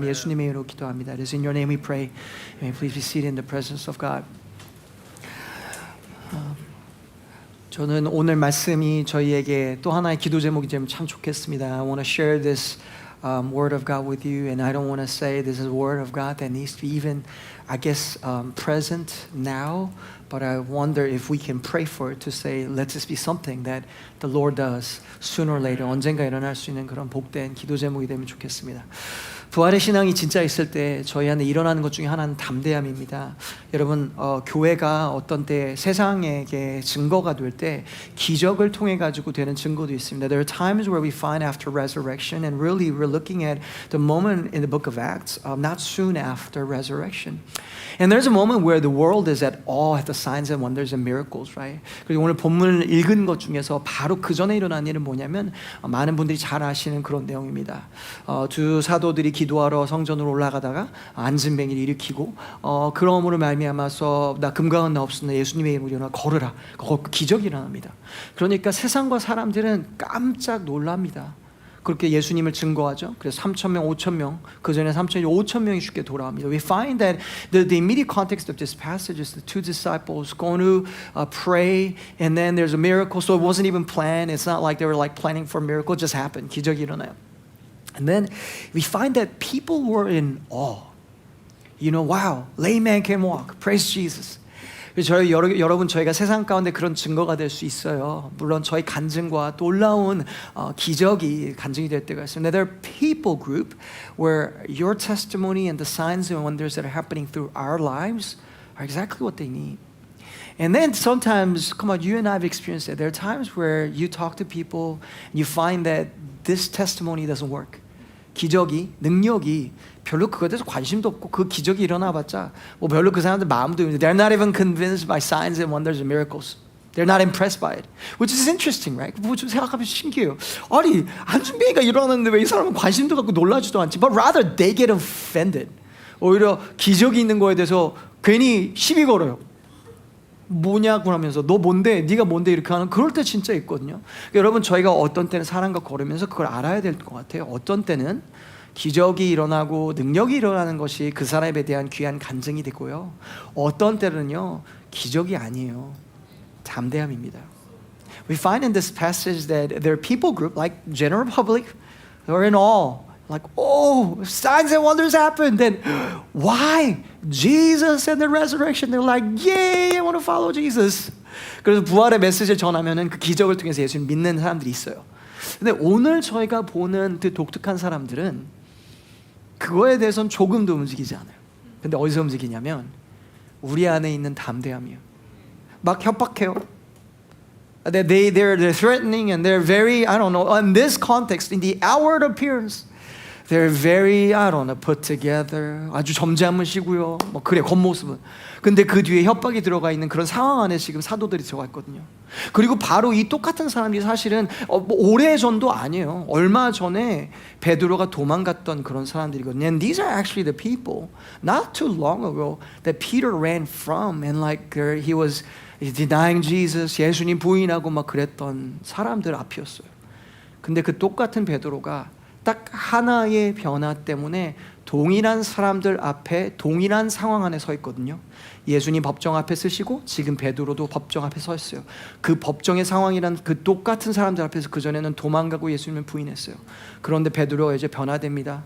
예수님의 이름으로 기도합니다. It is in your name we pray. May please be seated in the presence of God. 저는 오늘 말씀이 저희에게 또 하나의 기도 제목이 되면 참 좋겠습니다. I want to share this word of God with you, and I don't want to say this is a word of God that needs to be even, I guess, present now. But I wonder if we can pray for it to say, let this be something that the Lord does sooner or later. 언젠가 일어날 수 있는 그런 복된 기도 제목이 되면 좋겠습니다. 부활의 신앙이 진짜 있을 때 저희 안에 일어나는 것 중에 하나는 담대함입니다. 여러분, 교회가 어떤 때 세상에게 증거가 될 때 기적을 통해 가지고 되는 증거도 있습니다. There are times where we find after resurrection, and really we're looking at the moment in the book of Acts, not soon after resurrection. And there's a moment where the world is at awe at the signs and wonders and miracles, right? 그리고 오늘 본문을 읽은 것 중에서 바로 그 전에 일어난 일은 뭐냐면 많은 분들이 잘 아시는 그런 내용입니다. 두 사도들이 기도하러 성전으로 올라가다가 안진뱅이를 일으키고 그러므로 말미암아서 나 금강은 나 없으나 예수님의 이름으로 일어나 걸으라. 기적이 일어납니다. 그러니까 세상과 사람들은 깜짝 놀랍니다. 그렇게 예수님을 증거하죠. 그래서 3,000명, 5,000명, 그 전에 3,000명, 5,000명이 쉽게 돌아옵니다. We find that the immediate context of this passage is the two disciples going to pray, and then there's a miracle. So it wasn't even planned. It's not like they were like planning for a miracle. It just happened. 기적이 일어나요. And then we find that people were in awe. You know, wow, lame man can walk. Praise Jesus. 여러분, 저희가 세상 가운데 그런 증거가 될 수 있어요. 물론 저희 간증과 놀라운 기적이 간증이 될 때가 있습니다. There are people group where your testimony and the signs and wonders that are happening through our lives are exactly what they need. And then sometimes, come on, you and I have experienced it. There are times where you talk to people and you find that this testimony doesn't work. 기적이, 능력이 별로 그거에 대해서 관심도 없고 그 기적이 일어나봤자 뭐 별로 그 사람들 마음도 They're not even convinced by signs and wonders and miracles. They're not impressed by it. Which is interesting, right? 뭐 좀 생각하면 신기해요. 아니, 안준뱅이가 일어났는데 왜 이 사람은 관심도 갖고 놀라지도 않지? But rather they get offended. 오히려 기적이 있는 거에 대해서 괜히 시비 걸어요. 뭐냐고 하면서 너 뭔데? 네가 뭔데? 이렇게 하는 그럴 때 진짜 있거든요. 여러분, 저희가 어떤 때는 사람과 걸으면서 그걸 알아야 될 것 같아요. 어떤 때는 기적이 일어나고 능력이 일어나는 것이 그 사람에 대한 귀한 간증이 되고요. 어떤 때는요, 기적이 아니에요. 담대함입니다. We find in this passage that there are people group like general public who are in awe. Like, oh, signs and wonders happen. Then, why? Jesus and the resurrection. They're like, yay, I want to follow Jesus. 그래서 부활의 메시지를 전하면은 그 기적을 통해서 예수님 믿는 사람들이 있어요. 근데 오늘 저희가 보는 그 독특한 사람들은 그거에 대해서는 조금도 움직이지 않아요. 근데 어디서 움직이냐면 우리 안에 있는 담대함이에요. 막 협박해요. They're threatening and they're very, I don't know, in this context, in the outward appearance, they're very, I don't know, put together. 아주 점잖으시고요. 뭐 그래, 겉모습은. 근데 그 뒤에 협박이 들어가 있는 그런 상황 안에 지금 사도들이 들어가 있거든요. 그리고 바로 이 똑같은 사람들이 사실은 오래전도 아니에요. 얼마 전에 베드로가 도망갔던 그런 사람들이거든요. And these are actually the people not too long ago that Peter ran from, and like he was denying Jesus, 예수님 부인하고 막 그랬던 사람들 앞이었어요. 근데 그 똑같은 베드로가 딱 하나의 변화 때문에 동일한 사람들 앞에 동일한 상황 안에 서 있거든요. 예수님 법정 앞에 서시고 지금 베드로도 법정 앞에 서 있어요. 그 법정의 상황이란 그 똑같은 사람들 앞에서 그전에는 도망가고 예수님을 부인했어요. 그런데 베드로가 이제 변화됩니다.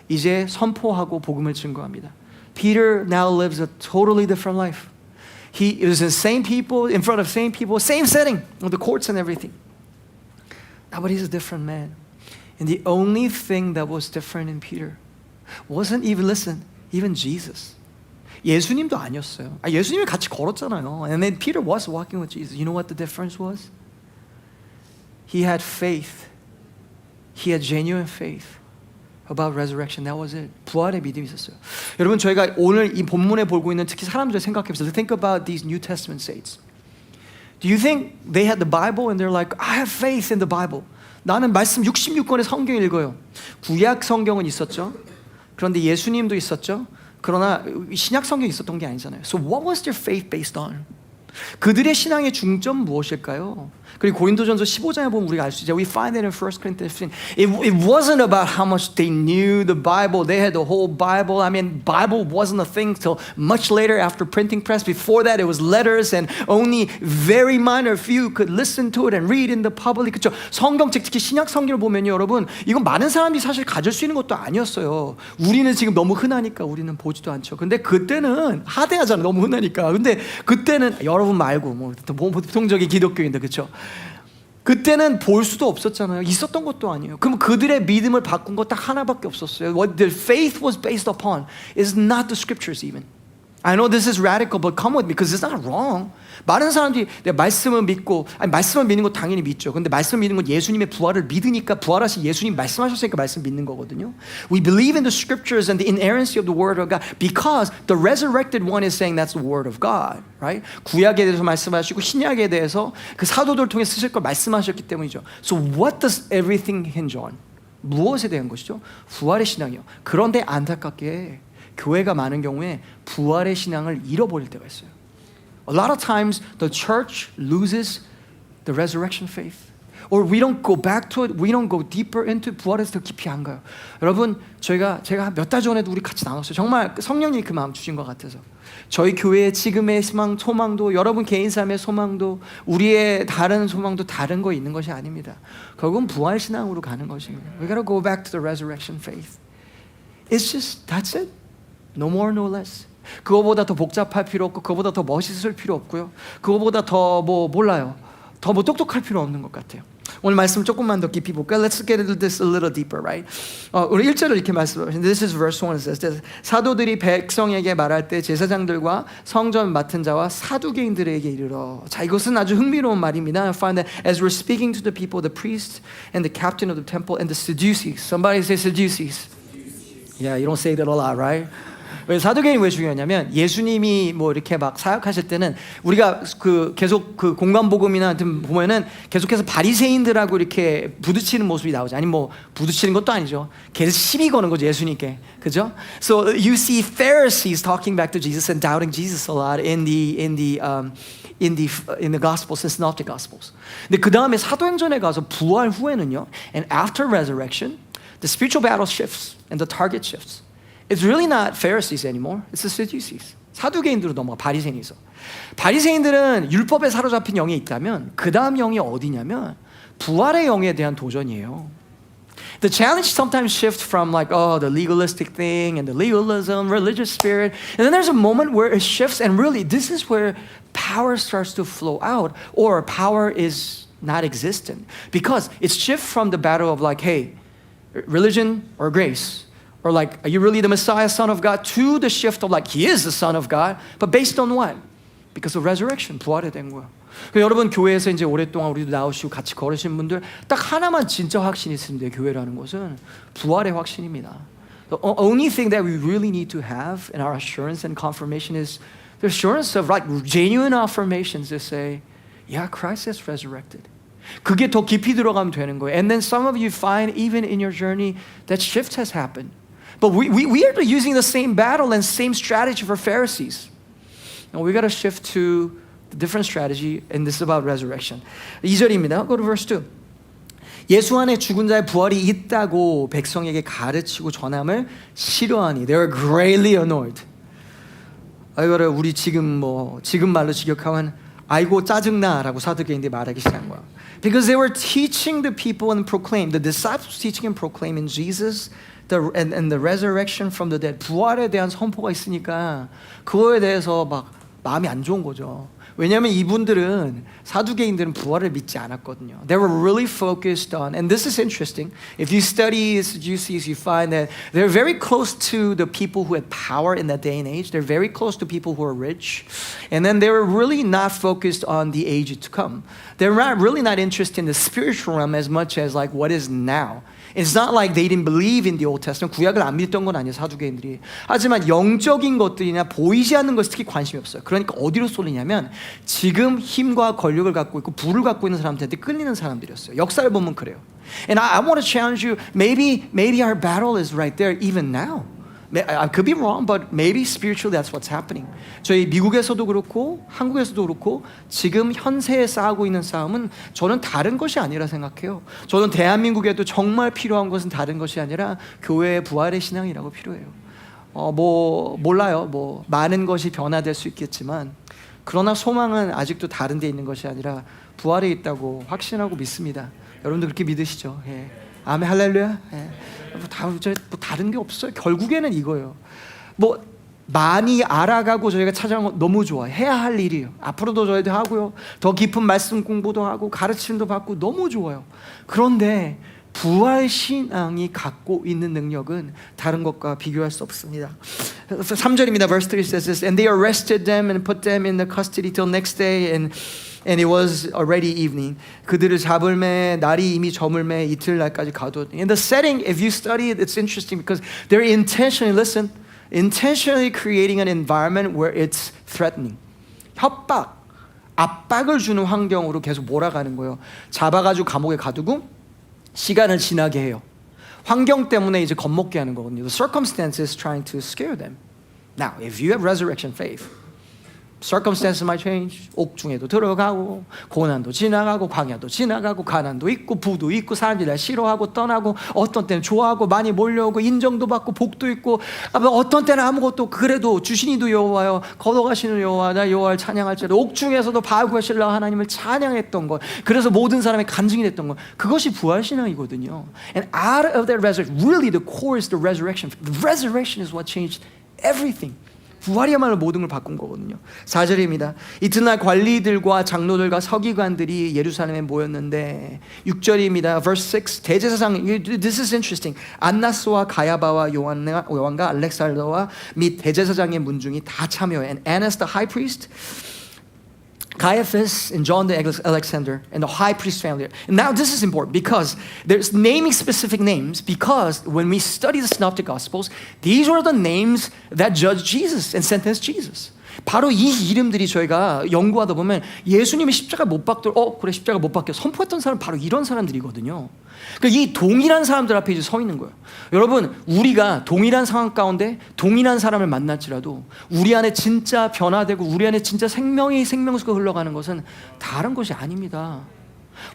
이제 선포하고 복음을 증거합니다. Peter now lives a totally different life. He was the same people, in front of same people, same setting, the courts and everything. Now, but he's a different man. And the only thing that was different in Peter wasn't even, listen, even Jesus. 예수님도 아니었어요. 예수님이 같이 걸었잖아요. And then Peter was walking with Jesus. You know what the difference was? He had faith. He had genuine faith about resurrection. That was it. 부활의 믿음이 있었어요. 여러분, 저희가 오늘 이 본문에 보고 있는 특히 사람들을 생각해보세요. Think about these New Testament saints. Do you think they had the Bible and they're like, I have faith in the Bible. 나는 말씀 66권의 성경 읽어요. 구약 성경은 있었죠. 그런데 예수님도 있었죠. 그러나 신약 성경이 있었던 게 아니잖아요. So what was their faith based on? 그들의 신앙의 중점 무엇일까요? 그리고 고린도전서 15장에 보면 우리가 알 수 있죠. We find that in 1 Corinthians 15. It wasn't about how much they knew the Bible. They had the whole Bible. I mean, Bible wasn't a thing till much later after printing press. Before that, it was letters and only very minor few could listen to it and read in the public. 그렇죠? 성경책, 특히 신약 성경을 보면요, 여러분, 이건 많은 사람들이 사실 가질 수 있는 것도 아니었어요. 우리는 지금 너무 흔하니까 우리는 보지도 않죠. 근데 그때는 하대하잖아요. 너무 흔하니까. 근데 그때는 여러분 말고 뭐 보통적인 기독교인들, 그렇죠? 그때는 볼 수도 없었잖아요. 있었던 것도 아니에요. 그럼 그들의 믿음을 바꾼 거 딱 하나밖에 없었어요. What their faith was based upon is not the scriptures even. I know this is radical, but come with me because it's not wrong. 많은 사람들이 내 말씀을 믿고, 아니 말씀을 믿는 거 당연히 믿죠. 근데 말씀을 믿는 건 예수님의 부활을 믿으니까 부활하신 예수님 말씀하셨으니까 말씀 믿는 거거든요. We believe in the scriptures and the inerrancy of the word of God because the resurrected one is saying that's the word of God, right? 구약에 대해서 말씀하시고 신약에 대해서 그 사도들 통해 쓰실 걸 말씀하셨기 때문이죠. So what does everything hinge on? 무엇에 대한 것이죠? 부활의 신앙이요. 그런데 안타깝게 교회가 많은 경우에 부활의 신앙을 잃어버릴 때가 있어요. A lot of times the church loses the resurrection faith. Or we don't go back to it. We don't go deeper into 부활에서 더 깊이 안 가요. 여러분, 제가 몇 달 전에도 우리 같이 나눴어요. 정말 성령님이 그 마음 주신 것 같아서. 저희 교회의 지금의 소망도 여러분 개인 삶의 소망도 우리의 다른 소망도 다른 거 있는 것이 아닙니다. 결국은 부활 신앙으로 가는 것입니다. We gotta go back to the resurrection faith. It's just that's it. No more, no less. 그거보다 더 복잡할 필요 없고 그거보다 더 멋있을 필요 없고요. 그거보다 더 몰라요. 더 똑똑할 필요 없는 것 같아요. 오늘 말씀 조금만 더 깊이 볼까요? Let's get into this a little deeper, right? 우리 1절을 이렇게 말씀하시는데 This is verse 1. It says, 사도들이 백성에게 말할 때 제사장들과 성전 맡은 자와 사두개인들에게 이르러. 자, 이것은 아주 흥미로운 말입니다. I find that as we're speaking to the people, the priests and the captain of the temple and the Sadducees. Somebody say Sadducees. Yeah, you don't say that a lot, right? 왜 사두개인이 왜 중요하냐면 예수님이 뭐 이렇게 막 사역하실 때는 우리가 계속 그 공간복음이나 보면은 계속해서 바리새인들하고 이렇게 부딪히는 모습이 나오죠. 아니 뭐 부딪히는 것도 아니죠. 계속 시비 거는 거죠 예수님께, 그죠? So you see Pharisees talking back to Jesus and doubting Jesus a lot in the Gospels, the Synoptic Gospels. 근데 그 다음에 사도행전에 가서 부활 후에는요, and after resurrection, the spiritual battle shifts and the target shifts. It's really not Pharisees anymore. It's the Sadducees. 사두개인들로 넘어가. 바리새인에서. 바리새인들은 율법에 사로잡힌 영이 있다면 그 다음 영이 어디냐면 부활의 영에 대한 도전이에요. The challenge sometimes shifts from like the legalistic thing and the legalism, religious spirit, and then there's a moment where it shifts and really this is where power starts to flow out or power is not existent because it's shift from the battle of like, hey, religion or grace. Or like, are you really the Messiah, Son of God? To the shift of like, He is the Son of God. But based on what? Because of resurrection. 부활에 된 거예요. 여러분 교회에서 이제 오랫동안 우리도 나오시고 같이 걸으신 분들 딱 하나만 진짜 확신이 있습니다. 교회라는 것은 부활의 확신입니다. The only thing that we really need to have in our assurance and confirmation is the assurance of like genuine affirmations that say, yeah, Christ has resurrected. 그게 더 깊이 들어가면 되는 거예요. And then some of you find even in your journey that shift has happened. But we are using the same battle and same strategy for Pharisees. And we got to shift to the different strategy, and this is about resurrection. 2절입니다. Go to verse 2. 예수 안에 죽은 자의 부활이 있다고 백성에게 가르치고 전함을 싫어하니 they were greatly annoyed. 이거를 우리 지금 말로 직역하면 아이고 짜증나라고 사두개인들이 말하기 시작한 거야. Because they were teaching the people and proclaim, the disciples teaching and proclaiming Jesus and the resurrection from the dead. 부활에 대한 선포가 있으니까 그거에 대해서 막 마음이 안 좋은 거죠. 왜냐하면 이분들은 사두개인들은 부활을 믿지 않았거든요. They were really focused on, and this is interesting. If you study Sadducees, you find that they're very close to the people who had power in that day and age. They're very close to people who are rich, and then they were really not focused on the age to come. They're really not interested in the spiritual realm as much as like what is now. It's not like they didn't believe in the Old Testament. 구약을 안 믿던 건 아니에요, 사두개인들이. 하지만 영적인 것들이나 보이지 않는 것에 특히 관심이 없어요. 그러니까 어디로 쏠리냐면 지금 힘과 권력을 갖고 있고 부를 갖고 있는 사람들한테 끌리는 사람들이었어요. 역사를 보면 그래요. And I want to challenge you. Maybe our battle is right there even now. I could be wrong, but maybe spiritually that's what's happening. 저희 미국에서도 그렇고 한국에서도 그렇고 지금 현세에 싸우고 있는 싸움은 저는 다른 것이 아니라 생각해요. 저는 대한민국에도 정말 필요한 것은 다른 것이 아니라 교회의 부활의 신앙이라고 필요해요. 몰라요. 많은 것이 변화될 수 있겠지만 그러나 소망은 아직도 다른 데 있는 것이 아니라 부활에 있다고 확신하고 믿습니다. 여러분도 그렇게 믿으시죠? 예. 아멘 할렐루야. 예. 다른 게 없어요. 결국에는 이거예요. 많이 알아가고 저희가 찾아온 거 너무 좋아. 해야 할 일이에요. 앞으로도 저희도 하고요. 더 깊은 말씀 공부도 하고 가르침도 받고 너무 좋아요. 그런데 부활 신앙이 갖고 있는 능력은 다른 것과 비교할 수 없습니다. 3절입니다. Verse 3 says this, and they arrested them and put them in the custody till next day and it was already evening. 그들을 잡을매 날이 이미 저물매 이틀날까지 가두었더니. In the setting, if you study it, it's interesting because they're intentionally creating an environment where it's threatening. 협박, 압박을 주는 환경으로 계속 몰아가는 거예요. 잡아가지고 감옥에 가두고 시간을 지나게 해요. 환경 때문에 이제 겁먹게 하는 거거든요. The circumstances trying to scare them. Now, if you have resurrection faith, circumstances might change. 옥중에도 들어가고 고난도 지나가고 광야도 지나가고 가난도 있고 부도 있고 사람들이 날 싫어하고 떠나고 어떤 때는 좋아하고 많이 몰려오고 인정도 받고 복도 있고 어떤 때는 아무것도 그래도 주신이도 여호와여 거둬가시는 여호와 나 여호와를 찬양할지라도 옥중에서도 바구하실라 하나님을 찬양했던 것 그래서 모든 사람의 간증이 됐던 것 그것이 부활신앙이거든요. And out of that resurrection, really the core is the resurrection. The resurrection is what changed everything. 부활이야말로 모든 걸 바꾼 거거든요. 4절입니다. 이튿날 관리들과 장로들과 서기관들이 예루살렘에 모였는데 6절입니다. Verse 6 대제사장 This is interesting. 안나스와 가야바와 요한과 알렉산더와 및 대제사장의 문중이 다 참여해. And Annas the high priest, Caiaphas and John the Alexander and the high priest family. And now this is important because there's naming specific names because when we study the synoptic gospels, these were the names that judged Jesus and sentenced Jesus. 바로 이 이름들이 저희가 연구하다 보면 예수님이 십자가 못 박도 그래 십자가 못 박혀 선포했던 사람 바로 이런 사람들이거든요. 그러니까 이 동일한 사람들 앞에 이제 서 있는 거예요. 여러분 우리가 동일한 상황 가운데 동일한 사람을 만날지라도 우리 안에 진짜 변화되고 우리 안에 진짜 생명수가 흘러가는 것은 다른 것이 아닙니다.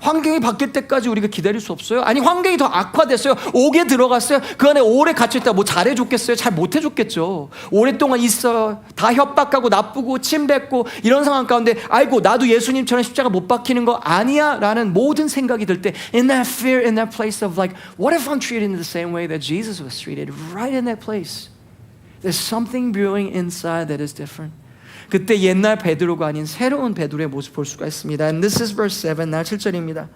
환경이 바뀔 때까지 우리가 기다릴 수 없어요. 아니 환경이 더 악화됐어요. 옥에 들어갔어요. 그 안에 오래 갇혀있다 뭐 잘해줬겠어요? 잘 못해줬겠죠. 오랫동안 있어요. 다 협박하고 나쁘고 침뱉고 이런 상황 가운데 아이고 나도 예수님처럼 십자가 못 박히는 거 아니야 라는 모든 생각이 들 때 in that fear, in that place of like what if I'm treated in the same way that Jesus was treated? Right in that place there's something brewing inside that is different. 그때 옛날 베드로가 아닌 새로운 베드로의 모습을 볼 수가 있습니다. And this is verse 7, 7절입니다.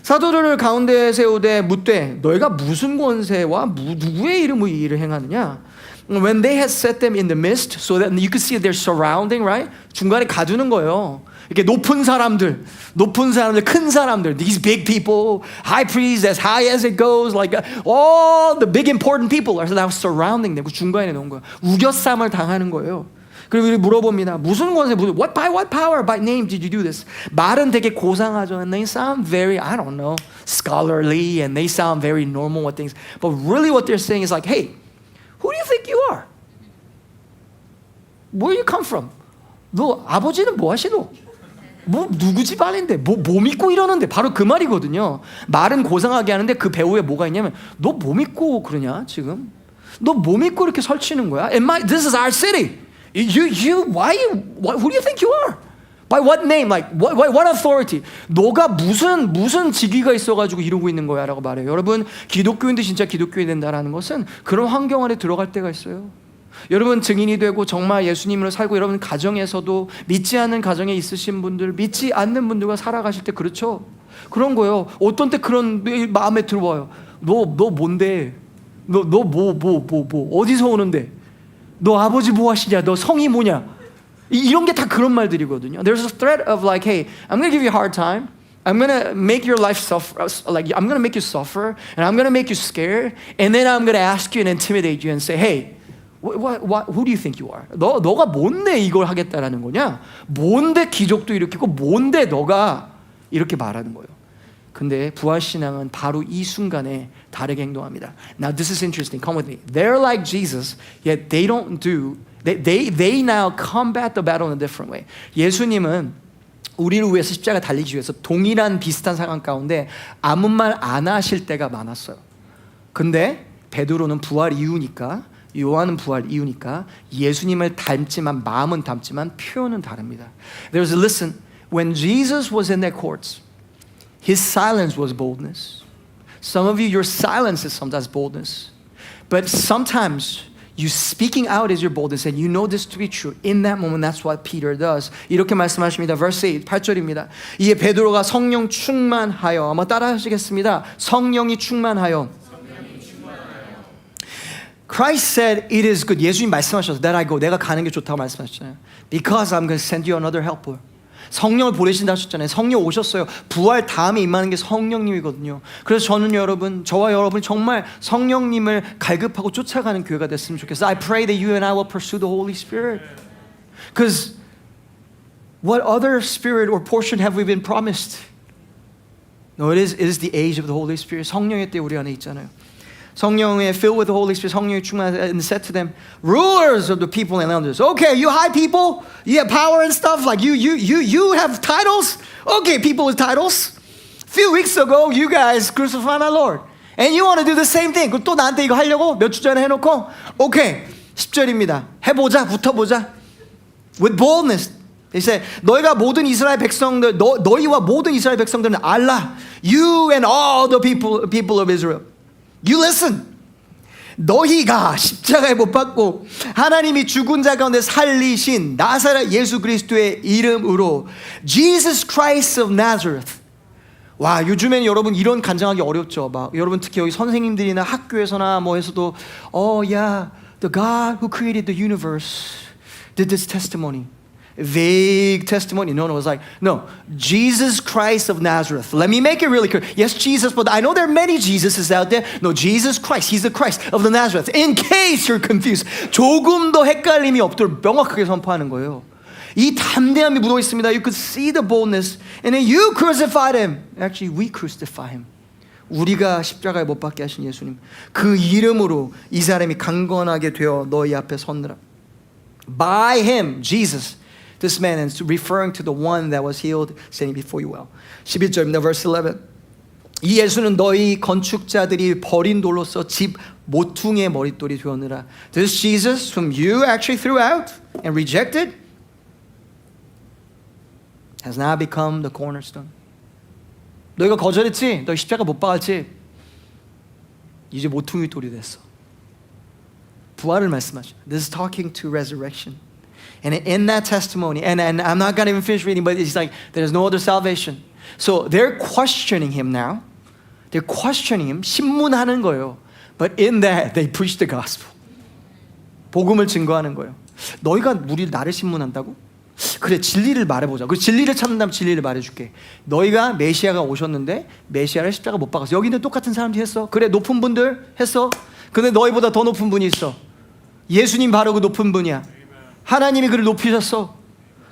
사도들을 가운데 세우되 묻되 너희가 무슨 권세와 누구의 이름으로 이 일을 행하느냐? When they had set them in the midst so that you could see their surrounding, right? 중간에 가두는 거예요. 이렇게 높은 사람들, 큰 사람들, these big people, high priests, as high as it goes, like all the big important people are now surrounding them. 그 중간에 놓은 거예요. 우겨쌈을 당하는 거예요. 그리고 우리 물어봅니다. 무슨 권세, by what power, by name did you do this? 말은 되게 고상하죠. And they sound very, I don't know, scholarly and they sound very normal with things. But really what they're saying is like, hey, who do you think you are? Where you come from? 너 아버지는 뭐 하시노? 누구 집안인데? 뭐 믿고 이러는데? 바로 그 말이거든요. 말은 고상하게 하는데 그 배후에 뭐가 있냐면 너 뭐 믿고 그러냐 지금? 너 뭐 믿고 이렇게 설치는 거야? This is our city. Who do you think you are? By what name? Like what authority? 너가 무슨 직위가 있어가지고 이러고 있는 거야라고 말해요. 여러분 기독교인도 진짜 기독교인 된다라는 것은 그런 환경 안에 들어갈 때가 있어요. 여러분 증인이 되고 정말 예수님으로 살고 여러분 가정에서도 믿지 않는 가정에 있으신 분들, 믿지 않는 분들과 살아가실 때 그렇죠. 그런 거예요. 어떤 때 그런 마음에 들어와요. 너 뭔데? 너 어디서 오는데? 너 아버지 뭐 하시냐? 너 성이 뭐냐? 이런 게 다 그런 말들이거든요. There's a threat of like, hey, I'm going to give you a hard time. I'm going to make your life suffer. Like I'm going to make you suffer, and I'm going to make you scared, and then I'm going to ask you and intimidate you and say, hey, who do you think you are? 너가 뭔데 이걸 하겠다라는 거냐? 뭔데 기적도 일으키고 뭔데 너가 이렇게 말하는 거예요. 근데 부활신앙은 바로 이 순간에 다르게 행동합니다. Now this is interesting. Come with me. They're like Jesus, yet they don't do. They now combat the battle in a different way. 예수님은 우리를 위해서 십자가 달리기 위해서 동일한 비슷한 상황 가운데 아무 말 안 하실 때가 많았어요. 근데 베드로는 부활 이후니까, 요한은 부활 이후니까 예수님을 닮지만 마음은 닮지만 표현은 다릅니다. There's listen. When Jesus was in their courts, his silence was boldness. Some of you, your silence is sometimes boldness. But sometimes you speaking out is your boldness, and you know this to be true. In that moment, that's what Peter does. 이렇게 말씀하십니다. Verse 8, 8절입니다. 이에 베드로가 성령 충만하여, 한번 따라하시겠습니다. 성령이 충만하여. Christ said, it is good. 예수님 말씀하셨어요. That I go. 내가 가는 게 좋다고 말씀하셨잖아요. Because I'm going to send you another helper. 성령을 보내신다 하셨잖아요. 성령 오셨어요. 부활 다음에 임하는 게 성령님이거든요. 그래서 저는 여러분, 저와 여러분이 정말 성령님을 갈급하고 쫓아가는 교회가 됐으면 좋겠어요. I pray that you and I will pursue the Holy Spirit. Because what other spirit or portion have we been promised? No, it is the age of the Holy Spirit. 성령의 때 우리 안에 있잖아요. 성령에 filled with the Holy Spirit, 성령이 충만하다, and said to them, rulers of the people and elders. Okay, you high people, you have power and stuff, like you have titles. Okay, people with titles. Few weeks ago, you guys crucified my Lord, and you want to do the same thing. 또 나한테 이거 하려고 몇 주 전에 해놓고, okay, 10절입니다. 해보자, 붙어보자. With boldness. They said, 너희가 모든 이스라엘 백성들, 너희와 모든 이스라엘 백성들은 알라. You and all the people of Israel. You listen. 너희가 십자가에 못 박고 하나님이 죽은 자 가운데 살리신 나사렛 예수 그리스도의 이름으로 Jesus Christ of Nazareth. 와, 요즘엔 여러분 이런 간증하기 어렵죠. 막 여러분 특히 여기 선생님들이나 학교에서나 뭐 해서도 yeah, the God who created the universe did this testimony. Vague testimony. No, it was like, no, Jesus Christ of Nazareth. Let me make it really clear. Yes, Jesus, but I know there are many Jesuses out there. No, Jesus Christ. He's the Christ of the Nazareth. In case you're confused. 조금 더 헷갈림이 없도록 명확하게 선포하는 거예요. 이 담대함이 묻어 있습니다. You could see the boldness. And then you crucified him. Actually, we crucify him. 우리가 십자가에 못 박게 하신 예수님. 그 이름으로 이 사람이 강건하게 되어 너희 앞에 섰느라. By him, Jesus. This man is referring to the one that was healed, standing before you well. 11절입니다. Verse 11. 이 예수는 너희 건축자들이 버린 돌로서 집 모퉁이의 머릿돌이 되었느라. This Jesus whom you actually threw out and rejected has now become the cornerstone. 너희가 거절했지? 너희 십자가 못 박았지? 이제 모퉁이 돌이 됐어. 부활을 말씀하죠. This is talking to resurrection. And in that testimony, and I'm not going to even finish reading, but it's like there's no other salvation. So they're questioning him now. They're questioning him. 신문하는 거예요. But in that, they preach the gospel. 복음을 증거하는 거예요. 너희가 나를 신문한다고? 그래, 진리를 말해보자. 그 진리를 찾는다면 진리를 말해줄게. 너희가 메시아가 오셨는데 메시아를 십자가 못 박았어. 여기는 똑같은 사람들이 했어. 그래, 높은 분들 했어. 근데 너희보다 더 높은 분이 있어. 예수님 바로 그 높은 분이야. 하나님이 그를 높이셨어.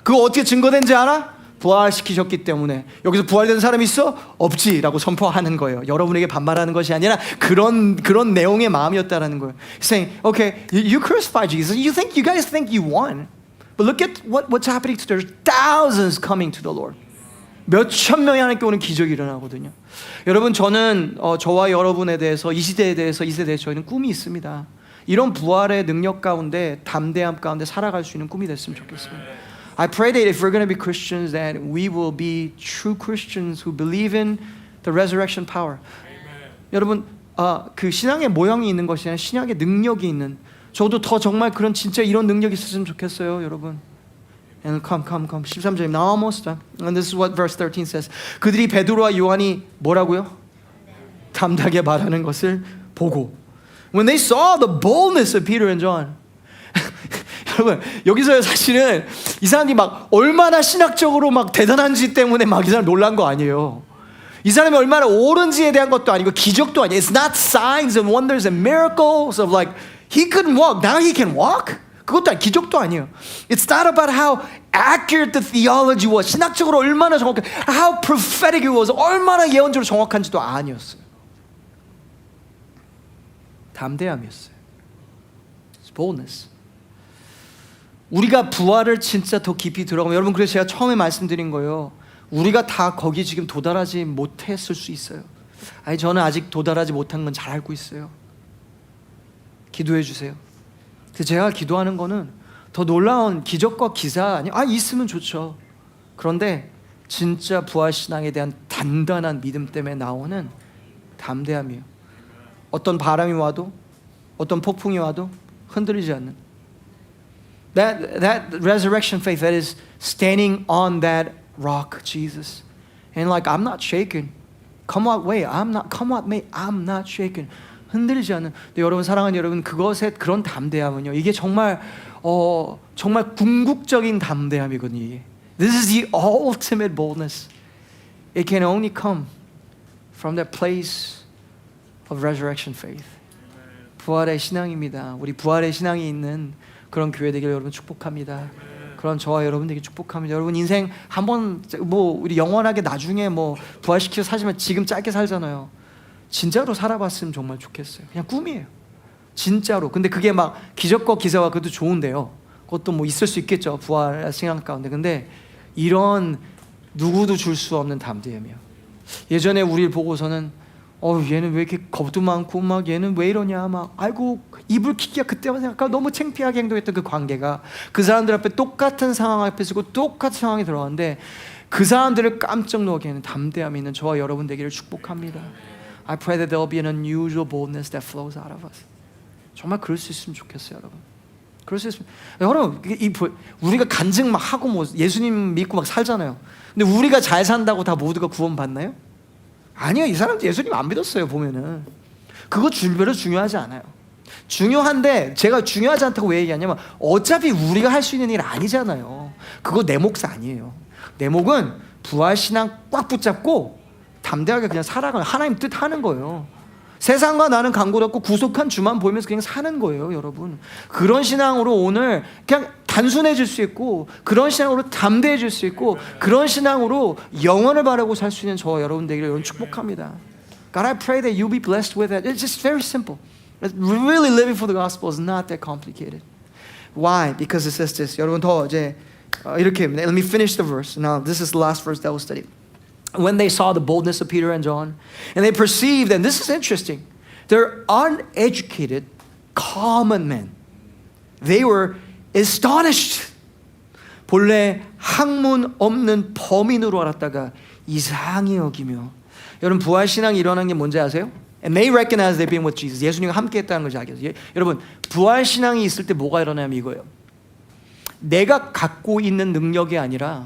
그거 어떻게 증거된지 알아? 부활시키셨기 때문에. 여기서 부활된 사람이 있어? 없지 라고 선포하는 거예요. 여러분에게 반말하는 것이 아니라 그런 내용의 마음이었다라는 거예요. Saying, okay, you crucified Jesus. You guys think you won. But look at what's happening to there's thousands coming to the Lord. 몇천 명이 하나님께 오는 기적이 일어나거든요. 여러분, 저는 저와 여러분에 대해서 이 시대에 대해서 저희는 꿈이 있습니다. 이런 부활의 능력 가운데 담대함 가운데 살아갈 수 있는 꿈이 됐으면 좋겠습니다. I pray that if we're going to be Christians, that we will be true Christians who believe in the resurrection power. 여러분, 그 신앙의 모형이 있는 것이 아니라 신앙의 능력이 있는. 저도 더 정말 그런 진짜 이런 능력이 있었으면 좋겠어요, 여러분. And come. 13절입니다. Almost done. And this is what verse 13 says. 그들이 베드로와 요한이 뭐라고요? 담대하게 말하는 것을 보고. When they saw the boldness of Peter and John. 여러분, 여기서 사실은 이 사람이 막 얼마나 신학적으로 막 대단한지 때문에 막 이 사람 놀란 거 아니에요. 이 사람이 얼마나 옳은지에 대한 것도 아니고 기적도 아니에요. It's not signs and wonders and miracles of like he couldn't walk. Now he can walk. 그것도 기적도 아니에요. It's not about how accurate the theology was. 신학적으로 얼마나 정확해, how prophetic it was. 얼마나 예언적으로 정확한지도 아니었어요. 담대함이었어요. It's boldness. 우리가 부활을 진짜 더 깊이 들어가면, 여러분, 그래서 제가 처음에 말씀드린 거예요. 우리가 다 거기 지금 도달하지 못했을 수 있어요. 아니, 저는 아직 도달하지 못한 건 잘 알고 있어요. 기도해 주세요. 제가 기도하는 거는 더 놀라운 기적과 기사 아니, 있으면 좋죠. 그런데 진짜 부활신앙에 대한 단단한 믿음 때문에 나오는 담대함이에요. 어떤 바람이 와도, 어떤 폭풍이 와도 흔들리지 않는 that resurrection faith that is standing on that rock, Jesus, and like I'm not shaken. Come what way, come what may, I'm not shaken. 흔들리지 않는. 근데 여러분, 사랑하는 여러분, 그것의 그런 담대함은요, 이게 정말 정말 궁극적인 담대함이거든요. 이게. This is the ultimate boldness. It can only come from that place of resurrection faith. 부활의 신앙입니다. 우리 부활의 신앙이 있는 그런 교회 되길 여러분 축복합니다. 그런 저와 여러분 되길 축복합니다. 여러분, 인생 한번 우리 영원하게 나중에 부활시켜서 사시면 지금 짧게 살잖아요. 진짜로 살아봤으면 정말 좋겠어요. 그냥 꿈이에요. 진짜로. 근데 그게 막 기적과 기사와 그것도 좋은데요. 그것도 있을 수 있겠죠. 부활 신앙 가운데. 근데 이런 누구도 줄 수 없는 담대함이에요. 예전에 우리를 보고서는 얘는 왜 이렇게 겁도 많고 막 얘는 왜 이러냐 막 아이고 이불 킥기야 그때만 생각하고 너무 창피하게 행동했던 그 관계가 그 사람들 앞에 똑같은 상황 앞에 서고 똑같은 상황이 들어왔는데 그 사람들을 깜짝 놀게 하는 담대함이 있는 저와 여러분 되기를 축복합니다. I pray that there will be an unusual boldness that flows out of us. 정말 그럴 수 있으면 좋겠어요, 여러분. 그럴 수 있으면. 여러분, 우리가 간증 막 하고 예수님 믿고 막 살잖아요. 근데 우리가 잘 산다고 다 모두가 구원 받나요? 아니요. 이 사람들 예수님 안 믿었어요, 보면은. 그거 별로 중요하지 않아요. 중요한데 제가 중요하지 않다고 왜 얘기하냐면 어차피 우리가 할 수 있는 일 아니잖아요. 그거 내 몫 아니에요. 내 몫은 부활신앙 꽉 붙잡고 담대하게 그냥 살아가는, 하나님 뜻 하는 거예요. 세상과 나는 강고롭고 구속한 주만 보이면서 그냥 사는 거예요, 여러분. 그런 신앙으로 오늘 그냥 단순해질 수 있고, 그런 신앙으로 담대해질 수 있고, 그런 신앙으로 영원을 바라고 살 수 있는 저와 여러분 되기를 여러분 축복합니다. God, I pray that you be blessed with that. It's just very simple. Really living for the gospel is not that complicated. Why? Because it says this. 여러분 더 이제 이렇게 let me finish the verse. Now this is the last verse that we'll study. When they saw the boldness of Peter and John, and they perceived, and this is interesting, they're uneducated, common men. They were astonished. 본래 학문 없는 범인으로 알았다가 이상히 여기며. 여러분, 부활신앙이 일어난 게 뭔지 아세요? And they recognize they've been with Jesus. 예수님과 함께 했다는 걸 알겠어요. 여러분, 부활신앙이 있을 때 뭐가 일어나면 이거예요. 내가 갖고 있는 능력이 아니라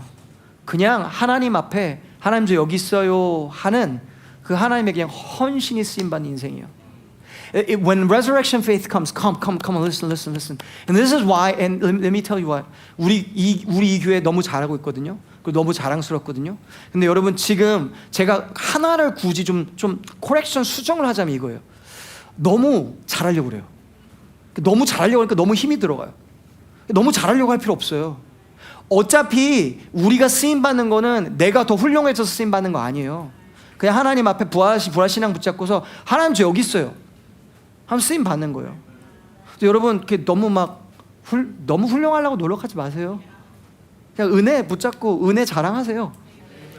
그냥 하나님 앞에 하나님 저 여기 있어요 하는 그 하나님의 그냥 헌신이 쓰임받는 인생이에요. When resurrection faith comes, come, listen. And this is why, and let me tell you what. 우리 이 교회 너무 잘하고 있거든요. 그리고 너무 자랑스럽거든요. 근데 여러분, 지금 제가 하나를 굳이 좀 코렉션 수정을 하자면 이거예요. 너무 잘하려고 그래요. 너무 잘하려고 하니까 너무 힘이 들어가요. 너무 잘하려고 할 필요 없어요. 어차피 우리가 쓰임받는 거는 내가 더 훌륭해져서 쓰임받는 거 아니에요. 그냥 하나님 앞에 부활신앙 붙잡고서 하나님 저 여기 있어요 하면 쓰임받는 거예요. 여러분, 너무 훌륭하려고 노력하지 마세요. 그냥 은혜 붙잡고 은혜 자랑하세요.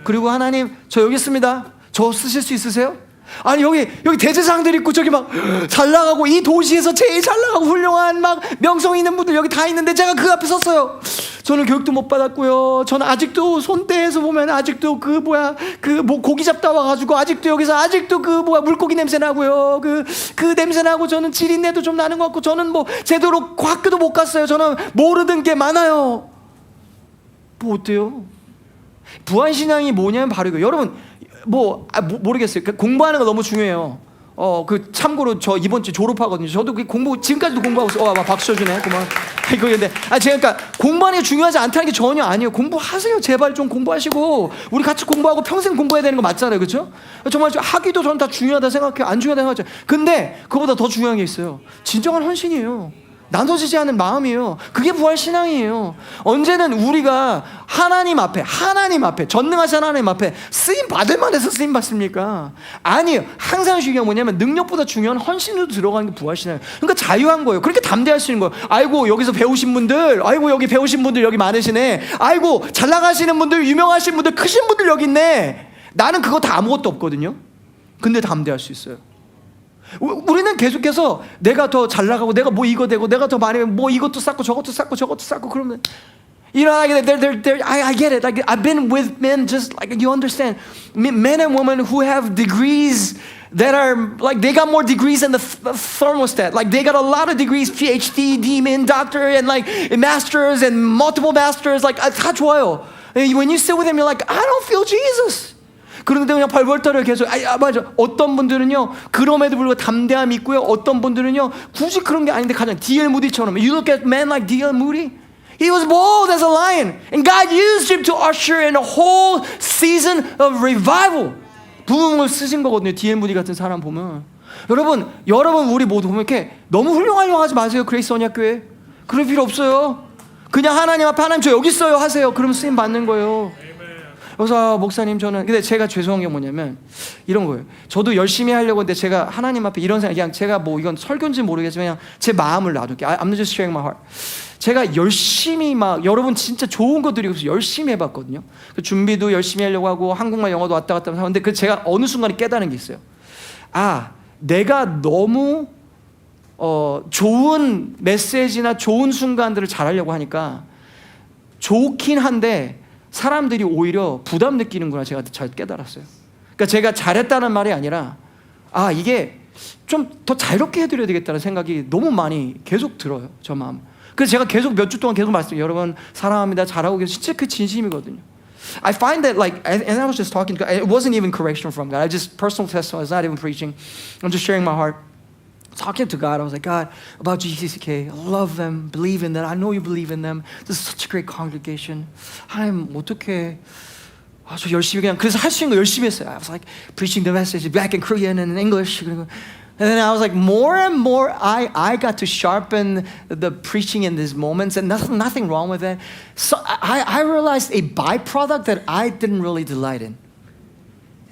그리고 하나님 저 여기 있습니다. 저 쓰실 수 있으세요? 아니 여기 대제사장들 있고 저기 막 잘 나가고 이 도시에서 제일 잘 나가고 훌륭한 막 명성 있는 분들 여기 다 있는데 제가 그 앞에 섰어요. 저는 교육도 못 받았고요. 저는 아직도 손대에서 보면 아직도 고기 잡다 와가지고 아직도 여기서 아직도 물고기 냄새 나고요. 그 냄새 나고 저는 지린내도 좀 나는 것 같고 저는 제대로 학교도 못 갔어요. 저는 모르는 게 많아요. 어때요? 부활신앙이 뭐냐면 바로 이거. 여러분 모르겠어요. 공부하는 거 너무 중요해요. 참고로 저 이번 주 졸업하거든요. 저도 지금까지도 공부하고 있어요. 박수 쳐주네. 고마워. 근데 제가 그러니까 공부하는 게 중요하지 않다는 게 전혀 아니에요. 공부하세요. 제발 좀 공부하시고 우리 같이 공부하고 평생 공부해야 되는 거 맞잖아요. 그렇죠? 정말 하기도 저는 다 중요하다 생각해요. 안 중요하다 생각하죠. 근데 그거보다 더 중요한 게 있어요. 진정한 헌신이에요. 나눠지지 않는 마음이에요. 그게 부활신앙이에요. 언제는 우리가 하나님 앞에 전능하신 하나님 앞에 쓰임 받을 만해서 쓰임 받습니까? 아니에요. 항상 중요한 게 뭐냐면 능력보다 중요한 헌신으로 들어가는 게 부활신앙이에요. 그러니까 자유한 거예요. 그렇게 담대할 수 있는 거예요. 아이고 여기서 배우신 분들, 아이고 여기 배우신 분들 여기 많으시네, 아이고 잘 나가시는 분들, 유명하신 분들, 크신 분들 여기 있네. 나는 그거 다 아무것도 없거든요. 근데 담대할 수 있어요. 우리는 계속해서 내가 더 잘 나가고 내가 뭐 이거 되고 내가 더 많이 뭐 이것도 쌓고 저것도 쌓고 그러면 you know, like I get it. Like I've been with men just like you understand, men and women who have degrees that are like they got more degrees than the thermostat. Like they got a lot of degrees, PhD, demon, doctor, and like masters and multiple masters. Like 다 좋아요. When you sit with them, you're like, I don't feel Jesus. 그런데 그냥 발벌터를 계속 맞아. 어떤 분들은요 그럼에도 불구하고 담대함이 있고요. 어떤 분들은요 굳이 그런 게 아닌데 가장 D.L. Moody처럼. You look at men like D.L. Moody. He was bold as a lion, and God used him to usher in a whole season of revival. 부흥을 쓰신 거거든요. D.L. Moody 같은 사람 보면 여러분 우리 모두 보면 이렇게 너무 훌륭하려고 하지 마세요. 그레이스 언약교회 그럴 필요 없어요. 그냥 하나님 앞에 하나님 저 여기 있어요 하세요. 그럼 쓰임 받는 거예요. 그래서 목사님 저는 근데 제가 죄송한 게 뭐냐면 이런 거예요. 저도 열심히 하려고 했는데 제가 하나님 앞에 이런 생각, 그냥 제가 뭐 이건 설교인지 모르겠지만 그냥 제 마음을 놔둘게. I'm just sharing my heart. 제가 열심히 막 여러분 진짜 좋은 거 드리고 열심히 해봤거든요. 준비도 열심히 하려고 하고 한국말 영어도 왔다 갔다 하는데 그 제가 어느 순간에 깨달은 게 있어요. 아, 내가 너무 좋은 메시지나 좋은 순간들을 잘하려고 하니까 좋긴 한데 사람들이 오히려 부담 느끼는구나 제가 잘 깨달았어요. 그러니까 제가 잘했다는 말이 아니라 아 이게 좀 더 자유롭게 해드려야 되겠다는 생각이 너무 많이 계속 들어요. 저 마음. 그래서 제가 계속 몇 주 동안 계속 말씀드려요. 여러분 사랑합니다. 잘하고 계세요. 진짜 그 진심이거든요. I find that like, and I was just talking, it wasn't even correction from God. I just personal testimony. It's not even preaching. I'm just sharing my heart. Talking to God, I was like, God, about GCK, I love them, believe in them. I know you believe in them. This is such a great congregation. 하나님 어떻게 저 열심히 그냥 그래서 할 수 있는 거 열심히 했어요. I was like preaching the message back in Korean and in English. And then I was like, more and more, I got to sharpen the preaching in these moments, and nothing wrong with it. So I realized a byproduct that I didn't really delight in.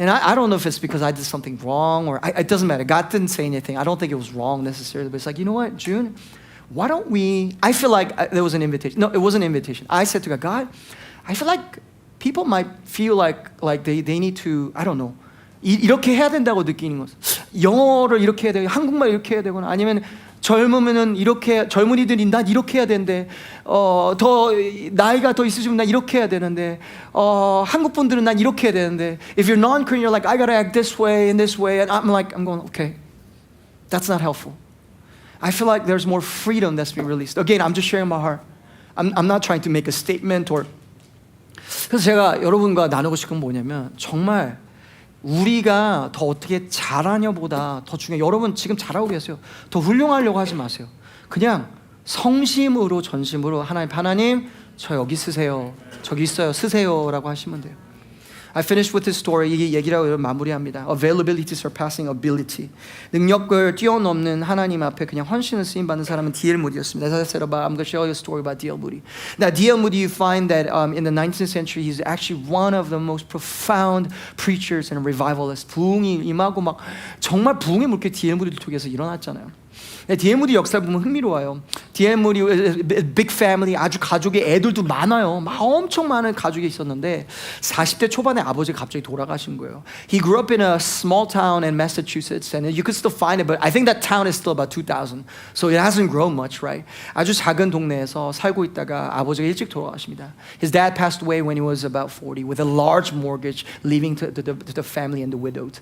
And I don't know if it's because I did something wrong or it doesn't matter. God didn't say anything. I don't think it was wrong necessarily. But it's like, you know what, June? Why don't we? I feel like there was an invitation. No, it wasn't an invitation. I said to God, I feel like people might feel like they need to, I don't know. 이렇게 해야 된다고 느끼는 것. 영어를 이렇게 해야 되고 한국말 이렇게 해야 되거나 아니면 젊으면은 이렇게 젊은이들이 난 이렇게 해야 되는데 더 나이가 더 있으시면 난 이렇게 해야 되는데 한국 분들은 난 이렇게 해야 되는데 if you're non-Korean you're like I gotta act this way and this way and I'm going okay that's not helpful. I feel like there's more freedom that's being released. Again, I'm just sharing my heart. I'm not trying to make a statement or 그래서 제가 여러분과 나누고 싶은 건 뭐냐면 정말 우리가 더 어떻게 잘하냐보다 더 중요해요. 여러분 지금 잘하고 계세요. 더 훌륭하려고 하지 마세요. 그냥 성심으로 전심으로 하나님 저 여기 쓰세요. 저기 있어요. 쓰세요라고 하시면 돼요. I finished with this story. 이 얘기라고 마무리합니다. Availability surpassing ability. 능력을 뛰어넘는 하나님 앞에 그냥 헌신을 쓰임 받는 사람은 D.L. Moody였습니다. As I said about, I'm going to share you a story about D.L. Moody. Now, D.L. Moody, you find that in the 19th century, he's actually one of the most profound preachers and revivalists. 부흥이 임하고 막 정말 부흥의 물결이 D.L. Moody를 통해서 일어났잖아요. D.L. Moody 역사를 보면 흥미로워요. D.L. Moody, big family, 아주 가족의 애들도 많아요. 막 엄청 많은 가족이 있었는데 40대 초반에 아버지가 갑자기 돌아가신 거예요. He grew up in a small town in Massachusetts, and you could still find it, but I think that town is still about 2,000, so it hasn't grown much, right? 아주 작은 동네에서 살고 있다가 아버지가 일찍 돌아가십니다. His dad passed away when he was about 40, with a large mortgage, leaving to the family and the widowed.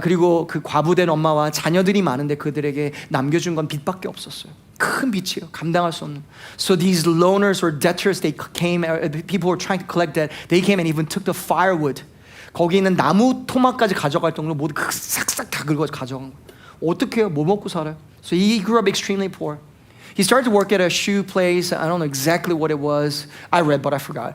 그리고 그 과부된 엄마와 자녀들이 많은데 그들에게 남겨준 건 빚밖에 없었어요. 큰 빚이에요. 감당할 수 없는. So these loaners or debtors, they came. People were trying to collect debt. They came and even took the firewood. 거기 있는 나무 토막까지 가져갈 정도로 모두 싹싹 다 긁어 가져간 거예요. 어떻게 해요? 뭐 먹고 살아요? So he grew up extremely poor. He started to work at a shoe place. I don't know exactly what it was. I read, but I forgot.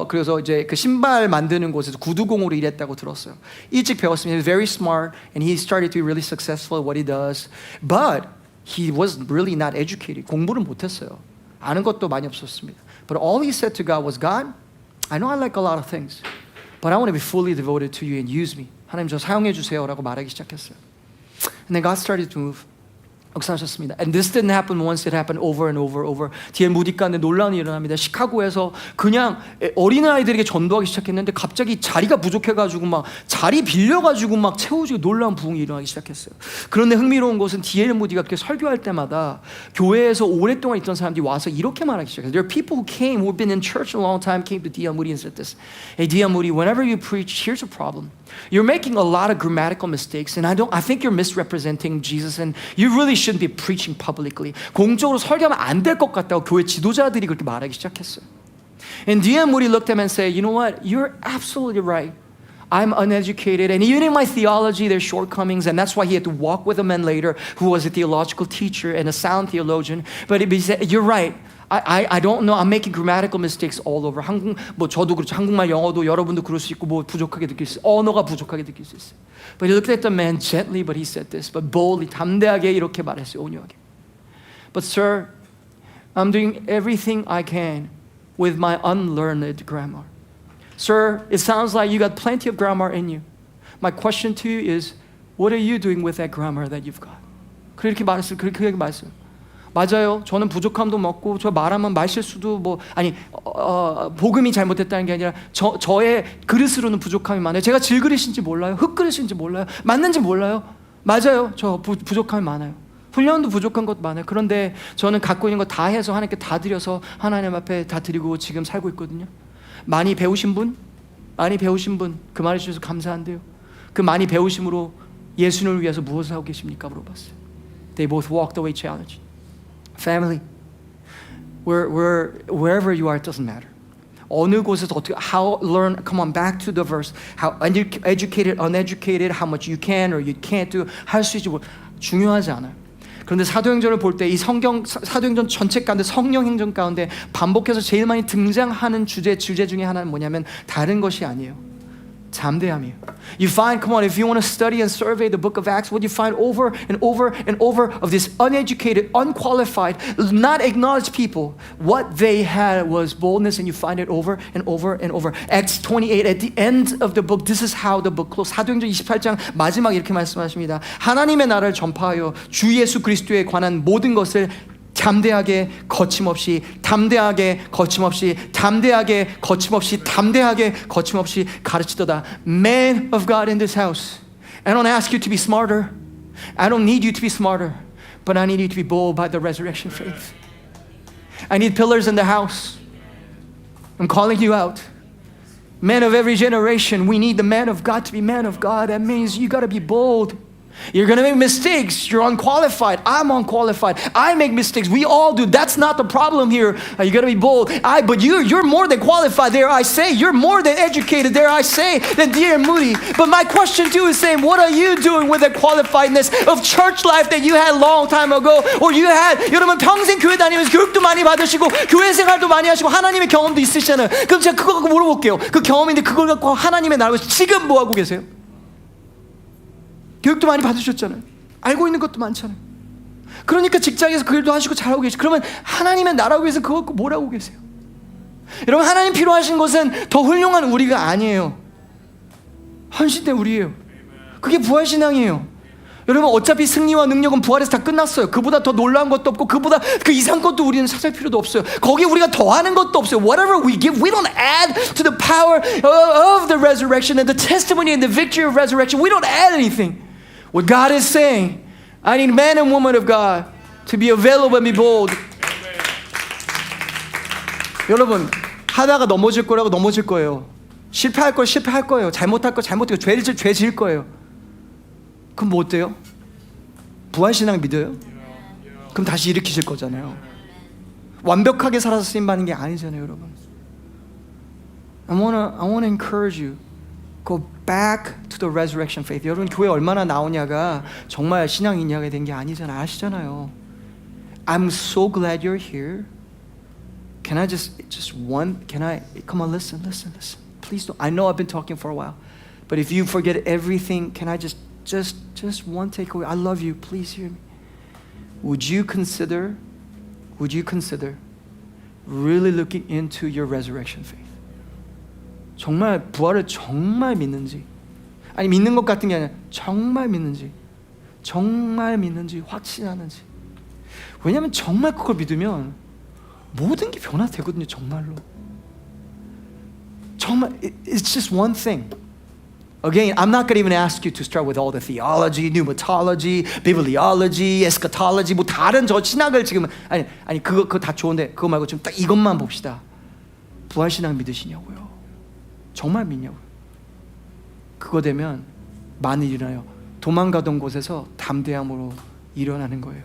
그래서 이제 그 신발 만드는 곳에서 구두공으로 일했다고 들었어요. 일찍 배웠습니다. He was very smart, and he started to be really successful at what he does. But He was really not educated. 공부를 못했어요. 아는 것도 많이 없었습니다. But all he said to God was, God, I know I like a lot of things, but I want to be fully devoted to you and use me. 하나님 저 사용해 주세요라고 말하기 시작했어요. And then God started to move. 역사하셨습니다. And this didn't happen once, it happened over and over. 뒤에 무디 가운데 논란이 일어납니다. 시카고에서 그냥 어린아이들에게 전도하기 시작했는데 갑자기 자리가 부족해가지고 막 자리 빌려가지고 막 채워주고 놀라운 부흥이 일어나기 시작했어요. 그런데 흥미로운 것은 D.L. 무디가 그렇게 설교할 때마다 교회에서 오랫동안 있던 사람들이 와서 이렇게 말하기 시작했어요. There are people who came, who've been in church a long time, came to D.L. Moody and said this. Hey, D.L. Moody, whenever you preach, here's a problem. You're making a lot of grammatical mistakes, and I think you're misrepresenting Jesus, and you really shouldn't be preaching publicly. 공적으로 설교하면 안 될 것 같다고 교회 지도자들이 그렇게 말하기 시작했어요. And D.L. Moody looked at him and said, you know what? You're absolutely right. I'm uneducated, and even in my theology, there's shortcomings, and that's why he had to walk with a man later who was a theological teacher and a sound theologian. But he said, you're right. I don't know. I'm making grammatical mistakes all over. 저도 그렇죠. 한국말, 영어도 여러분도 그럴 수 있고 부족하게 느낄 수 있어요. 언어가 부족하게 느낄 수 있어요. But he looked at the man gently, but he said this, but boldly, 담대하게 이렇게 말했어요. 온유하게. But sir, I'm doing everything I can with my unlearned grammar. Sir, it sounds like you got plenty of grammar in you. My question to you is, what are you doing with that grammar that you've got? 그렇게 말했어요. 그렇게 말했어요. 맞아요. 저는 부족함도 먹고 저 말하면 말실수도 복음이 잘못됐다는 게 아니라 저의 그릇으로는 부족함이 많아요. 제가 질그릇인지 몰라요. 흙그릇인지 몰라요. 맞는지 몰라요. 맞아요. 저 부족함이 많아요. 훈련도 부족한 것 많아요. 그런데 저는 갖고 있는 거 다 해서 하나님께 다 드려서 하나님 앞에 다 드리고 지금 살고 있거든요. 많이 배우신 분 그 말해 주셔서 감사한데요. 그 많이 배우심으로 예수님을 위해서 무엇을 하고 계십니까? 물어봤어요. They both walked away challenged. Family, wherever you are, it doesn't matter. 어느 곳에서 어떻게, come on, back to the verse. How educated, uneducated, how much you can or you can't do, 할 수 있지 중요하지 않아요. 그런데 사도행전을 볼 때 이 사도행전 전체 가운데 성령 행전 가운데 반복해서 제일 많이 등장하는 주제 중에 하나는 뭐냐면 다른 것이 아니에요. 잠대함이에요. You find, come on, if you want to study and survey the book of Acts, what you find over and over and over of this uneducated, unqualified, not acknowledged people, what they had was boldness, and you find it over and over and over. Acts 28, at the end of the book, this is how the book closed. 사도행전 28장 마지막 이렇게 말씀하십니다. 하나님의 나라를 전파하여 주 예수 그리스도에 관한 모든 것을 담대하게 거침없이 가르치도다. Man of God in this house, I don't ask you to be smarter. I don't need you to be smarter, but I need you to be bold by the resurrection faith. I need pillars in the house. I'm calling you out. Men of every generation, we need the man of God to be man of God. That means you got to be bold. You're going to make mistakes. You're unqualified. I'm unqualified. I make mistakes. We all do. That's not the problem here. You got to be bold. But you're more than qualified. There I say. You're more than educated. There I say. Than D.L. Moody. But my question to you is saying, what are you doing with the qualifiedness of church life that you had a long time ago? Or you had, 여러분 평생 교회 다니면서 교육도 많이 받으시고 교회 생활도 많이 하시고 하나님의 경험도 있으시잖아요. 그럼 제가 그거 갖고 물어볼게요. 그 경험인데 그걸 갖고 하나님의 나라를 지금 뭐 하고 계세요? 교육도 많이 받으셨잖아요. 알고 있는 것도 많잖아요. 그러니까 직장에서 그 일도 하시고 잘하고 계시고, 그러면 하나님의 나라를 위해서 그거 갖고 뭘 하고 계세요? 여러분, 하나님 필요하신 것은 더 훌륭한 우리가 아니에요. 헌신된 우리예요. 그게 부활신앙이에요. 여러분, 어차피 승리와 능력은 부활에서 다 끝났어요. 그보다 더 놀라운 것도 없고 그보다 그 이상 것도 우리는 찾을 필요도 없어요. 거기에 우리가 더하는 것도 없어요. Whatever we give, we don't add to the power of the resurrection and the testimony and the victory of resurrection. We don't add anything. What God is saying, I need men and women of God to be available and be bold. 여러분, 하다가 넘어질 거라고 넘어질 거예요. 실패할 거 실패할 거예요. 잘못할 거 잘못할 거예요. 죄 지을 거예요. 그럼 뭐 어때요? 부활신앙 믿어요? 그럼 다시 일으키실 거잖아요. 완벽하게 살아서 쓰임받는 게 아니잖아요, 여러분. I wanna encourage you. Go back to the resurrection faith. 여러분, 교회 얼마나 나오냐가 정말 신앙 인양이 된 게 아니잖아요. 아시잖아요. I'm so glad you're here. Can I come on, listen. Please don't. I know I've been talking for a while. But if you forget everything, can I just one takeaway? I love you. Please hear me. would you consider really looking into your resurrection faith? 정말 부활을 정말 믿는지, 아니 믿는 것 같은 게 아니라 정말 믿는지 확신하는지. 왜냐하면 정말 그걸 믿으면 모든 게 변화되거든요. 정말로. 정말 it's just one thing. Again, I'm not going to even ask you to start with all the theology, pneumatology, bibliology, eschatology, 뭐 다른 저 신학을 지금 아니 그거 다 좋은데 그거 말고 지금 딱 이것만 봅시다. 부활 신앙 믿으시냐고요? 정말 믿냐고요? 그거 되면 많이 일어나요. 도망가던 곳에서 담대함으로 일어나는 거예요.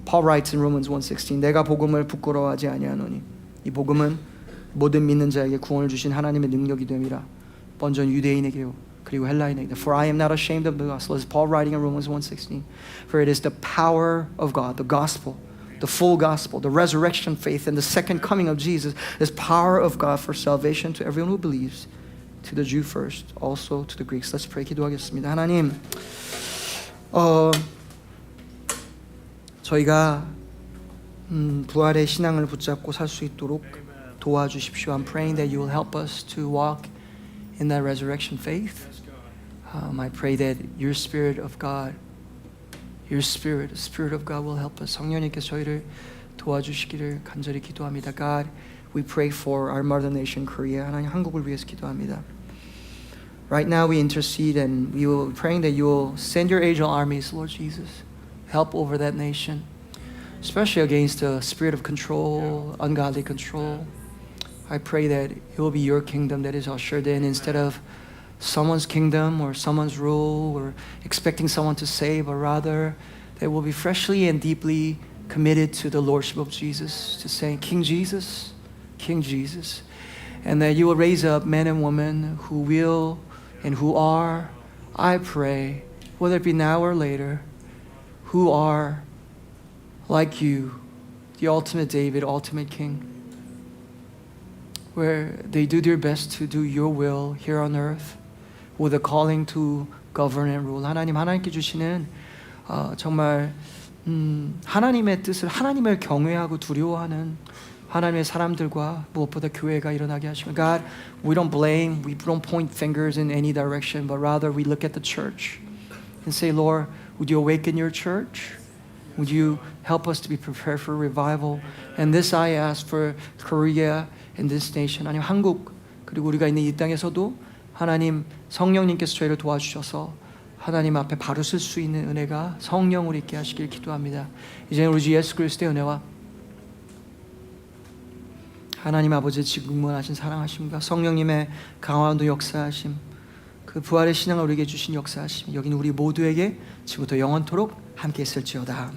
Paul writes in Romans 1:16, 내가 복음을 부끄러워하지 아니하노니 이 복음은 모든 믿는 자에게 구원을 주신 하나님의 능력이 됨이라. 먼저 유대인에게요 그리고 헬라인에게. For I am not ashamed of the gospel, as Paul writing in Romans 1:16. For it is the power of God, the gospel, the full gospel, the resurrection faith, and the second coming of Jesus is power of God for salvation to everyone who believes, to the Jew first, also to the Greeks. Let's pray. 기도하겠습니다. 하나님, 저희가 부활의 신앙을 붙잡고 살 수 있도록 도와주십시오. I'm praying that you will help us to walk in that resurrection faith. I pray that your Spirit of God, the Spirit of God will help us. 성령님께서 저희를 도와주시기를 간절히 기도합니다. God, we pray for our mother nation, Korea. 하나님 한국을 위해서 기도합니다. Right now we intercede and we will praying that you will send your angel armies, Lord Jesus, help over that nation, especially against the spirit of control, ungodly control. I pray that it will be your kingdom that is ushered in instead of someone's kingdom or someone's rule or expecting someone to save, but rather that will be freshly and deeply committed to the lordship of Jesus, to saying, King Jesus, and that you will raise up men and women who will and who are, I pray, whether it be now or later, who are like you, the ultimate David, ultimate King, where they do their best to do your will here on earth with a calling to govern and rule. 하나님께 주시는 정말 하나님의 뜻을, 하나님을 경외하고 두려워하는 하나님의 사람들과 무엇보다 교회가 일어나게 하시면. God, we don't blame, we don't point fingers in any direction, but rather we look at the church and say, Lord, would you awaken your church? Would you help us to be prepared for revival? And this I ask for Korea and this nation. 하나님 한국 그리고 우리가 있는 이 땅에서도 하나님 성령님께서 저희를 도와주셔서 하나님 앞에 바로 쓸 수 있는 은혜가 성령으로 있게 하시길 기도합니다. 이제 우리 주 예수 그리스도의 은혜와 하나님 아버지의 지극문하신 사랑하심과 성령님의 강화도 역사하심, 그 부활의 신앙을 우리에게 주신 역사하심, 여기는 우리 모두에게 지금부터 영원토록 함께 있을지어다.